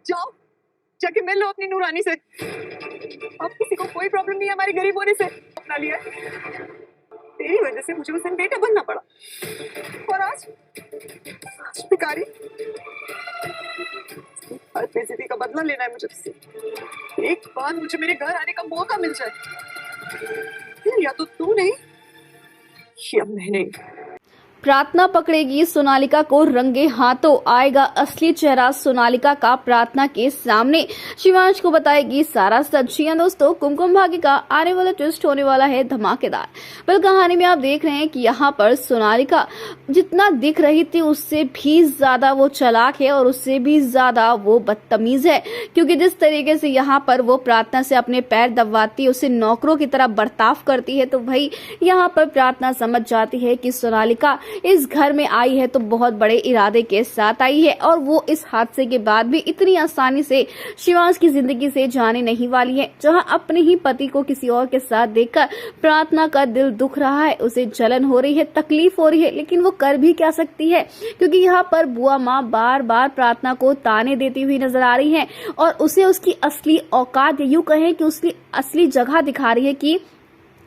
जाओ जाके मिल लो अपनी नूरानी से। अब किसी को कोई प्रॉब्लम नहीं है हमारे गरीब होने से। अपना लिया तेरी वजह से मुझे उस दिन बेटा बनना पड़ा और आज भिखारी। हर बेइज्जती का बदला लेना है मुझे तुझसे। एक बार मुझे मेरे घर आने का मौका मिल जाए, या तो तू नहीं या मैं नहीं। प्रार्थना पकड़ेगी सोनालिका को रंगे हाथों, आएगा असली चेहरा सोनालिका का प्रार्थना के सामने। शिवांश को बताएगी सारा सच। दोस्तों, कुमकुम भाग्य का आने वाला ट्विस्ट होने वाला है धमाकेदार। वेल, कहानी में आप देख रहे हैं कि यहाँ पर सोनालिका जितना दिख रही थी उससे भी ज्यादा वो चालाक है और उससे भी ज्यादा वो बदतमीज है, क्योंकि जिस तरीके से यहाँ पर वो प्रार्थना से अपने पैर दबवाती है, उसे नौकरों की तरह बर्ताव करती है, तो भाई यहाँ पर प्रार्थना समझ जाती है कि सोनालिका इस घर में आई है तो बहुत बड़े इरादे के साथ आई है और वो इस हादसे के बाद भी इतनी आसानी से शिवांश की जिंदगी से जाने नहीं वाली है। जहां अपने ही पति को किसी और के साथ देखकर प्रार्थना का दिल दुख रहा है, उसे जलन हो रही है, तकलीफ हो रही है, लेकिन वो कर भी क्या सकती है, क्योंकि यहाँ पर बुआ माँ बार बार प्रार्थना को ताने देती हुई नजर आ रही है और उसे उसकी असली औकात, यूं कहें कि उसकी असली जगह दिखा रही है कि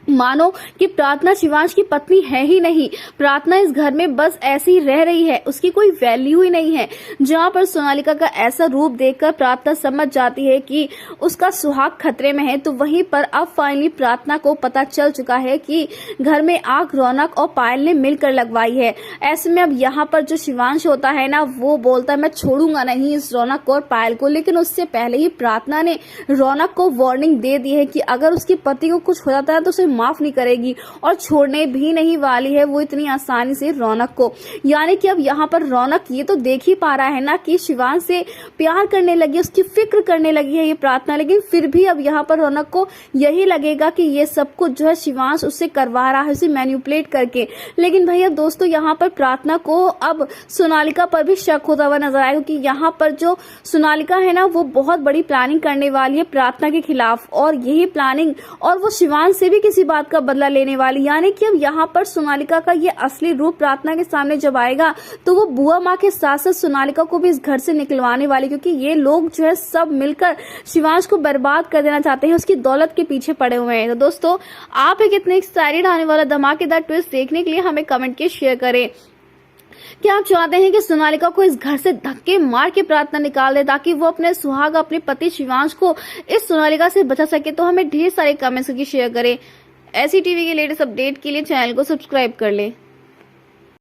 मानो कि प्रार्थना शिवांश की पत्नी है ही नहीं। प्रार्थना इस घर में बस ऐसी ही रह रही है, उसकी कोई वैल्यू ही नहीं है। जहां पर सोनालिका का ऐसा रूप देखकर प्रार्थना समझ जाती है कि उसका सुहाग खतरे में है, तो वहीं पर अब फाइनली प्रार्थना को पता चल चुका है कि घर में आग रौनक और पायल ने मिलकर लगवाई है। ऐसे में अब यहाँ पर जो शिवांश होता है ना, वो बोलता है मैं छोड़ूंगा नहीं इस रौनक और पायल को, लेकिन उससे पहले ही प्रार्थना ने रौनक को वार्निंग दे दी है कि अगर उसके पति को कुछ हो जाता है तो उसे माफ नहीं करेगी और छोड़ने भी नहीं वाली है वो इतनी आसानी से रौनक को। यानी कि अब यहाँ पर रौनक ये तो देख ही पा रहा है ना कि शिवांश से प्यार करने लगी, उसकी फिक्र करने लगी है ये प्रार्थना, लेकिन फिर भी अब यहाँ पर रौनक को यही लगेगा कि ये सब कुछ जो है शिवांश उससे करवा रहा है, उसे मैनिपुलेट करके। लेकिन भैया दोस्तों, यहाँ पर प्रार्थना को अब सोनालिका पर भी शक होता हुआ नजर आएगा, क्योंकि यहाँ पर जो सोनालिका है ना, वो बहुत बड़ी प्लानिंग करने वाली है प्रार्थना के खिलाफ, और यही प्लानिंग और वो शिवांश से भी किसी बात का बदला लेने वाली। यानी कि अब यहाँ पर सोनालिका का ये असली रूप प्रार्थना के सामने जब आएगा तो वो बुआ माँ के साथ साथ सोनालिका को भी इस घर से निकलवाने वाली, क्योंकि ये लोग जो है सब मिलकर शिवांश को बर्बाद कर देना चाहते हैं, उसकी दौलत के पीछे पड़े हुए हैं। तो दोस्तों, आप एक इतने एक्साइटेड आने वाला धमाकेदार ट्विस्ट देखने के लिए हमें कमेंट के शेयर करें। क्या आप चाहते हैं कि सोनालिका को इस घर से धक्के मार के प्रार्थना निकाल दे ताकि वो अपने सुहाग, अपने पति शिवांश को इस सोनालिका से बचा सके? तो हमें ढेर सारे कमेंट्स करके शेयर करें। ऐसी टीवी के लेटेस्ट अपडेट के लिए चैनल को सब्सक्राइब कर लें।